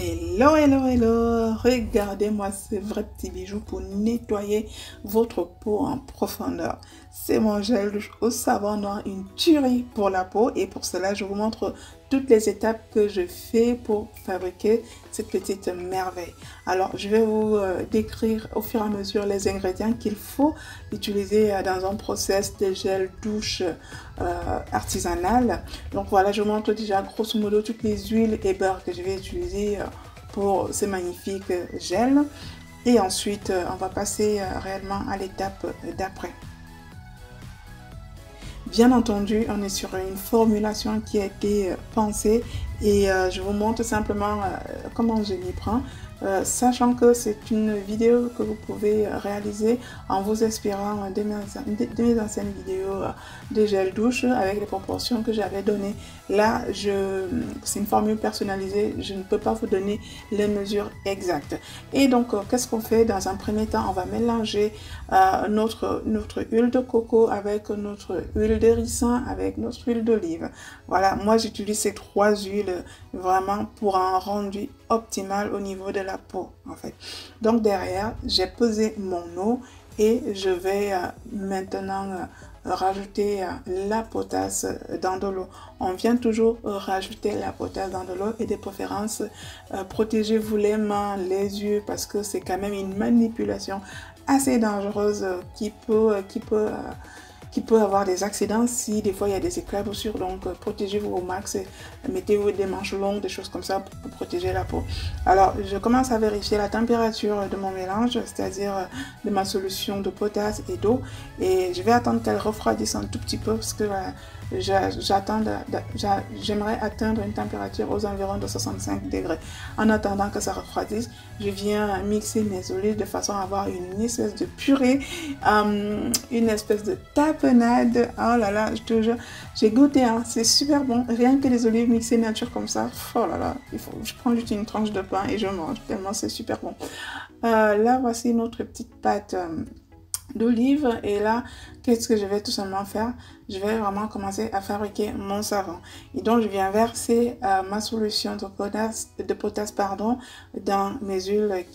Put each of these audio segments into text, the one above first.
Hello, hello, hello! Regardez-moi ces vrais petits bijoux pour nettoyer votre peau en profondeur. C'est mon gel douche au savon noir, une tuerie pour la peau. Et pour cela, je vous montre toutes les étapes que je fais pour fabriquer cette petite merveille. Alors, je vais vous décrire au fur et à mesure les ingrédients qu'il faut utiliser dans un process de gel douche artisanal. Donc voilà, je vous montre déjà grosso modo toutes les huiles et beurres que je vais utiliser pour ce magnifique gel. Et ensuite, on va passer réellement à l'étape d'après. Bien entendu, on est sur une formulation qui a été pensée et je vous montre simplement comment je m'y prends. Sachant que c'est une vidéo que vous pouvez réaliser en vous inspirant de mes anciennes vidéos de gel douche avec les proportions que j'avais données. Là, c'est une formule personnalisée, je ne peux pas vous donner les mesures exactes. Et donc, qu'est-ce qu'on fait? Dans un premier temps, on va mélanger notre huile de coco avec notre huile de ricin, avec notre huile d'olive. Voilà, moi j'utilise ces trois huiles vraiment pour un rendu optimal au niveau de la peau en fait. Donc derrière, j'ai pesé mon eau et je vais maintenant rajouter la potasse dans de l'eau. On vient toujours rajouter la potasse dans de l'eau et de préférence protégez-vous les mains, les yeux parce que c'est quand même une manipulation assez dangereuse qui peut avoir des accidents si des fois il y a des éclaboussures. Donc protégez-vous au max, mettez-vous des manches longues, des choses comme ça pour protéger la peau. Alors je commence à vérifier la température de mon mélange, c'est-à-dire de ma solution de potasse et d'eau, et je vais attendre qu'elle refroidisse un tout petit peu parce que j'aimerais atteindre une température aux environs de 65 degrés. En attendant que ça refroidisse, je viens mixer mes olives de façon à avoir une espèce de purée, une espèce de tapenade. Oh là là, je te jure, j'ai goûté, hein, c'est super bon. Rien que les olives mixées nature comme ça, oh là là, je prends juste une tranche de pain et je mange, tellement c'est super bon. Là, voici notre petite pâte d'olive et là qu'est-ce que je vais tout simplement faire? Je vais vraiment commencer à fabriquer mon savon et donc je viens verser ma solution de potasse dans mes huiles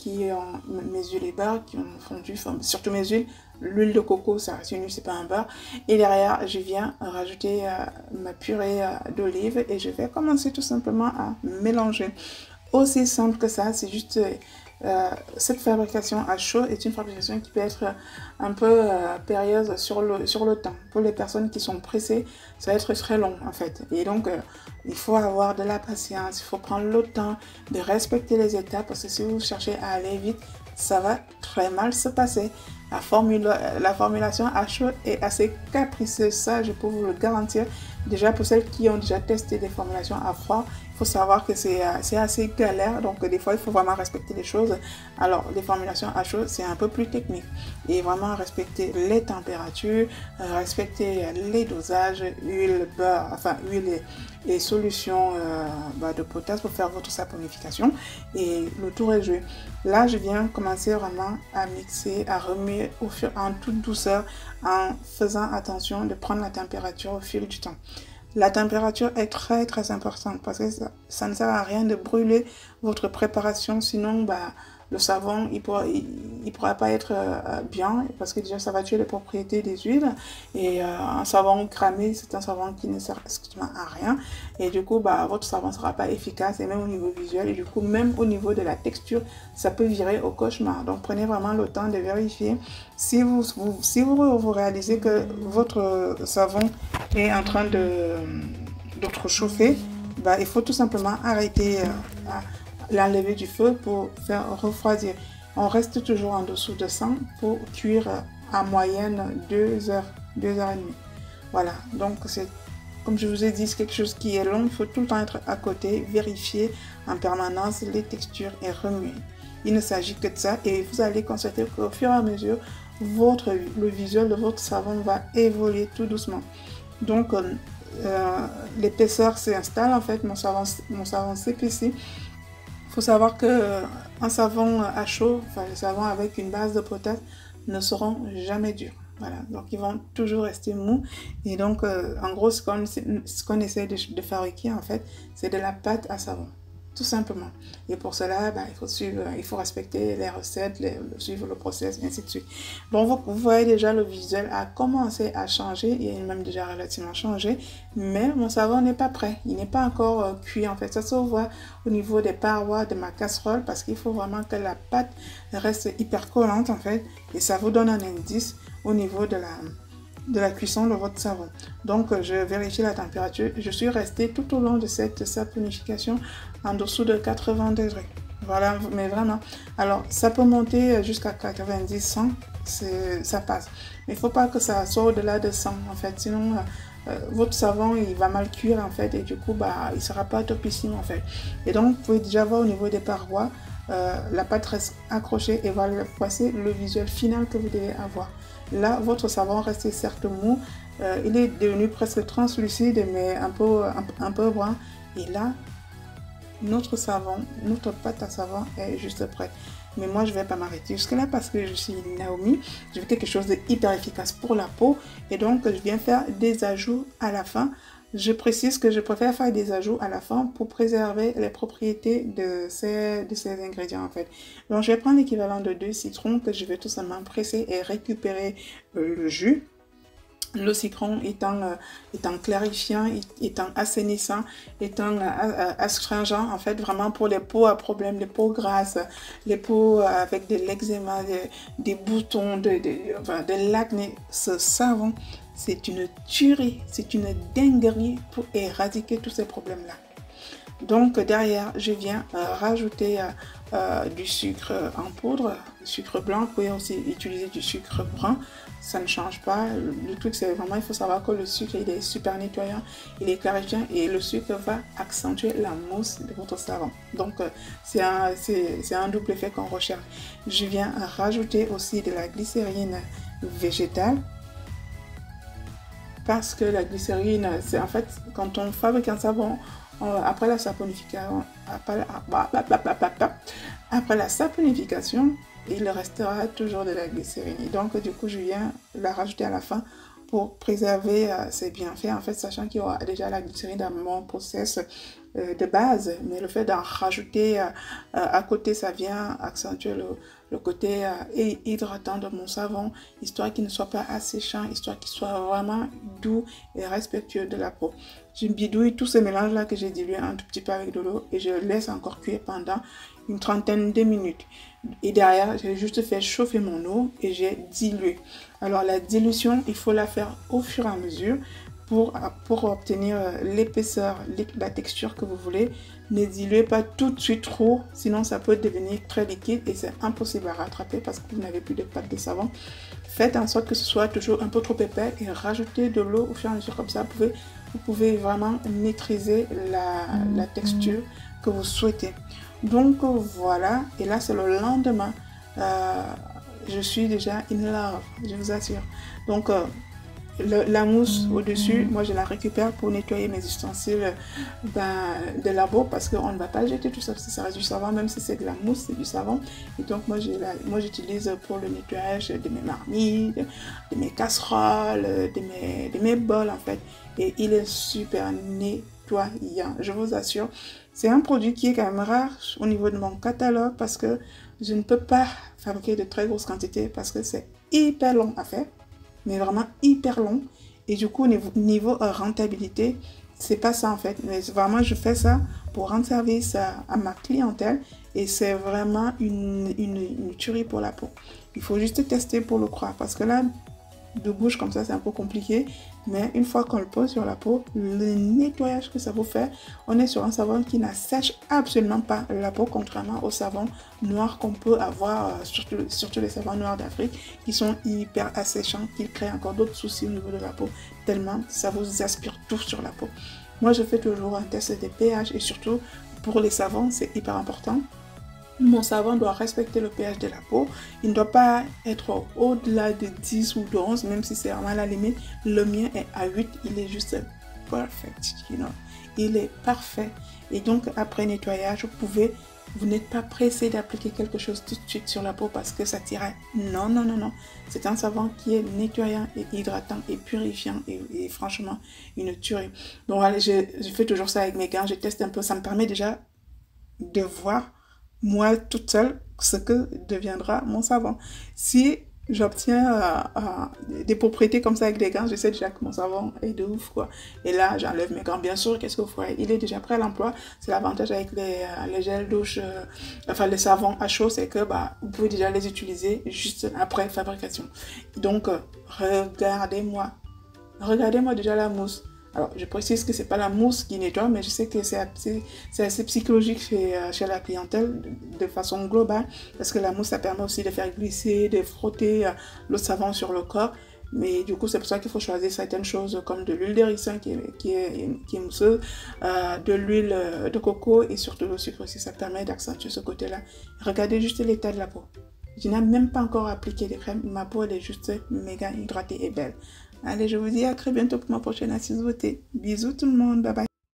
mes huiles et beurres qui ont fondu, enfin, surtout mes huiles. L'huile de coco, ça reste une huile, c'est pas un beurre. Et derrière, je viens rajouter ma purée d'olive et je vais commencer tout simplement à mélanger. Aussi simple que ça, c'est juste cette fabrication à chaud est une fabrication qui peut être un peu périlleuse sur le temps. Pour les personnes qui sont pressées, ça va être très long en fait. Et donc, il faut avoir de la patience, il faut prendre le temps de respecter les étapes parce que si vous cherchez à aller vite, ça va très mal se passer. La formulation à chaud est assez capricieuse, ça je peux vous le garantir. Déjà pour celles qui ont déjà testé des formulations à froid, il faut savoir que c'est assez galère, donc des fois il faut vraiment respecter les choses. Alors les formulations à chaud c'est un peu plus technique et vraiment respecter les températures, respecter les dosages, huile, beurre, enfin huile et solution de potasse pour faire votre saponification et le tour est joué. Là je viens commencer vraiment à mixer, à remuer en toute douceur en faisant attention de prendre la température au fil du temps. La température est très très importante parce que ça ne sert à rien de brûler votre préparation, sinon le savon il pourra pas être bien parce que déjà ça va tuer les propriétés des huiles et un savon cramé c'est un savon qui ne sert strictement à rien et du coup votre savon ne sera pas efficace et même au niveau visuel et du coup même au niveau de la texture ça peut virer au cauchemar. Donc prenez vraiment le temps de vérifier si vous réalisez que votre savon est en train d'être chauffé, il faut tout simplement arrêter l'enlever du feu pour faire refroidir. On reste toujours en dessous de 100 pour cuire en moyenne 2 heures et demie. Voilà, donc c'est comme je vous ai dit, c'est quelque chose qui est long, il faut tout le temps être à côté, vérifier en permanence les textures et remuer. Il ne s'agit que de ça et vous allez constater qu'au fur et à mesure, le visuel de votre savon va évoluer tout doucement. Donc l'épaisseur s'installe en fait, mon savon s'épaissit. Il faut savoir qu'un savon à chaud, enfin les savons avec une base de potasse ne seront jamais durs. Voilà, donc ils vont toujours rester mous. Et donc en gros ce qu'on essaie de fabriquer en fait, c'est de la pâte à savon. tout simplement. Et pour cela, il faut respecter les recettes, suivre le process, et ainsi de suite. Bon, vous voyez déjà le visuel a commencé à changer, il est même déjà relativement changé, mais mon savon n'est pas prêt. Il n'est pas encore cuit en fait. Ça se voit au niveau des parois de ma casserole parce qu'il faut vraiment que la pâte reste hyper collante en fait. Et ça vous donne un indice au niveau de la cuisson de votre savon. Donc je vérifie la température. Je suis restée tout au long de cette saponification en dessous de 80 degrés. Voilà, mais vraiment. Alors ça peut monter jusqu'à 90, 100, ça passe. Mais il ne faut pas que ça soit au-delà de 100 en fait, sinon votre savon il va mal cuire en fait et du coup il ne sera pas topissime en fait. Et donc vous pouvez déjà voir au niveau des parois, la pâte reste accrochée et voilà, voici le visuel final que vous devez avoir. Là, votre savon reste certes mou, il est devenu presque translucide, mais un peu brun. Et là, notre pâte à savon est juste prête. Mais moi, je ne vais pas m'arrêter jusque-là parce que je suis Naomi. Je veux quelque chose de hyper efficace pour la peau. Et donc, je viens faire des ajouts à la fin. Je précise que je préfère faire des ajouts à la fin pour préserver les propriétés de ces ingrédients en fait. Donc je vais prendre l'équivalent de 2 citrons que je vais tout simplement presser et récupérer le jus. Le citron étant clarifiant, étant assainissant, étant astringent, en fait, vraiment pour les peaux à problème, les peaux grasses, les peaux avec de l'eczéma, des boutons, de l'acné. Ce savon, c'est une tuerie, c'est une dinguerie pour éradiquer tous ces problèmes-là. Donc derrière, je viens rajouter du sucre en poudre, du sucre blanc. Vous pouvez aussi utiliser du sucre brun, ça ne change pas. Le truc, c'est vraiment, il faut savoir que le sucre, il est super nettoyant, il est clarifiant et le sucre va accentuer la mousse de votre savon. Donc c'est un double effet qu'on recherche. Je viens rajouter aussi de la glycérine végétale. Parce que la glycérine, c'est en fait, quand on fabrique un savon, après la saponification, il restera toujours de la glycérine. Et donc, du coup, je viens la rajouter à la fin pour préserver ses bienfaits, en fait, sachant qu'il y aura déjà la glycérine dans mon process de base, mais le fait d'en rajouter à côté, ça vient accentuer le côté hydratant de mon savon, histoire qu'il ne soit pas asséchant, histoire qu'il soit vraiment doux et respectueux de la peau. Je bidouille tout ce mélange-là que j'ai dilué un tout petit peu avec de l'eau et je laisse encore cuire pendant une trentaine de minutes. Et derrière, j'ai juste fait chauffer mon eau et j'ai dilué. Alors la dilution, il faut la faire au fur et à mesure pour obtenir l'épaisseur, la texture que vous voulez. Ne diluez pas tout de suite trop, sinon ça peut devenir très liquide et c'est impossible à rattraper parce que vous n'avez plus de pâte de savon. Faites en sorte que ce soit toujours un peu trop épais et rajoutez de l'eau au fur et à mesure, comme ça vous pouvez vraiment maîtriser la texture que vous souhaitez. Donc voilà, et là c'est le lendemain, je suis déjà in love, je vous assure. Donc la mousse au-dessus, moi je la récupère pour nettoyer mes ustensiles de labo parce qu'on ne va pas jeter tout ça, parce que ça reste du savon, même si c'est de la mousse, c'est du savon. Et donc moi j'utilise pour le nettoyage de mes marmites, de mes casseroles, de mes bols en fait. Et il est super nettoyant, je vous assure. C'est un produit qui est quand même rare au niveau de mon catalogue parce que je ne peux pas fabriquer de très grosses quantités parce que c'est hyper long à faire, mais vraiment hyper long. Et du coup, niveau rentabilité, c'est pas ça en fait. Mais vraiment, je fais ça pour rendre service à ma clientèle et c'est vraiment une tuerie pour la peau. Il faut juste tester pour le croire parce que là, de bouche comme ça, c'est un peu compliqué. Mais une fois qu'on le pose sur la peau, le nettoyage que ça vous fait, on est sur un savon qui n'assèche absolument pas la peau, contrairement au savon noir qu'on peut avoir, surtout les savons noirs d'Afrique, qui sont hyper asséchants, qui créent encore d'autres soucis au niveau de la peau, tellement ça vous aspire tout sur la peau. Moi, je fais toujours un test des pH et surtout, pour les savons, c'est hyper important. Mon savon doit respecter le pH de la peau. Il ne doit pas être au-delà de 10 ou de 11, même si c'est vraiment la limite. Le mien est à 8. Il est juste perfect, you know. Il est parfait. Et donc, après nettoyage, vous n'êtes pas pressé d'appliquer quelque chose tout de suite sur la peau parce que ça tire. Non, non, non, non. C'est un savon qui est nettoyant et hydratant et purifiant et franchement, une tuerie. Donc, allez, je fais toujours ça avec mes gants. Je teste un peu. Ça me permet déjà de voir moi toute seule ce que deviendra mon savon. Si j'obtiens des propriétés comme ça avec des gants, je sais déjà que mon savon est de ouf, quoi. Et là, j'enlève mes gants. Bien sûr, qu'est-ce que vous ferez? Il est déjà prêt à l'emploi. C'est l'avantage avec les gels douche, enfin les savons à chaud, c'est que vous pouvez déjà les utiliser juste après fabrication. Donc, regardez-moi. Regardez-moi déjà la mousse. Alors, je précise que c'est pas la mousse qui nettoie, mais je sais que c'est assez psychologique chez la clientèle de façon globale, parce que la mousse, ça permet aussi de faire glisser, de frotter le savon sur le corps. Mais du coup, c'est pour ça qu'il faut choisir certaines choses comme de l'huile de ricin qui est mousseuse, de l'huile de coco et surtout le sucre aussi. Ça permet d'accentuer ce côté-là. Regardez juste l'état de la peau. Je n'ai même pas encore appliqué de crème. Ma peau, elle est juste méga hydratée et belle. Allez, je vous dis à très bientôt pour ma prochaine astuce beauté. Bisous tout le monde, bye bye.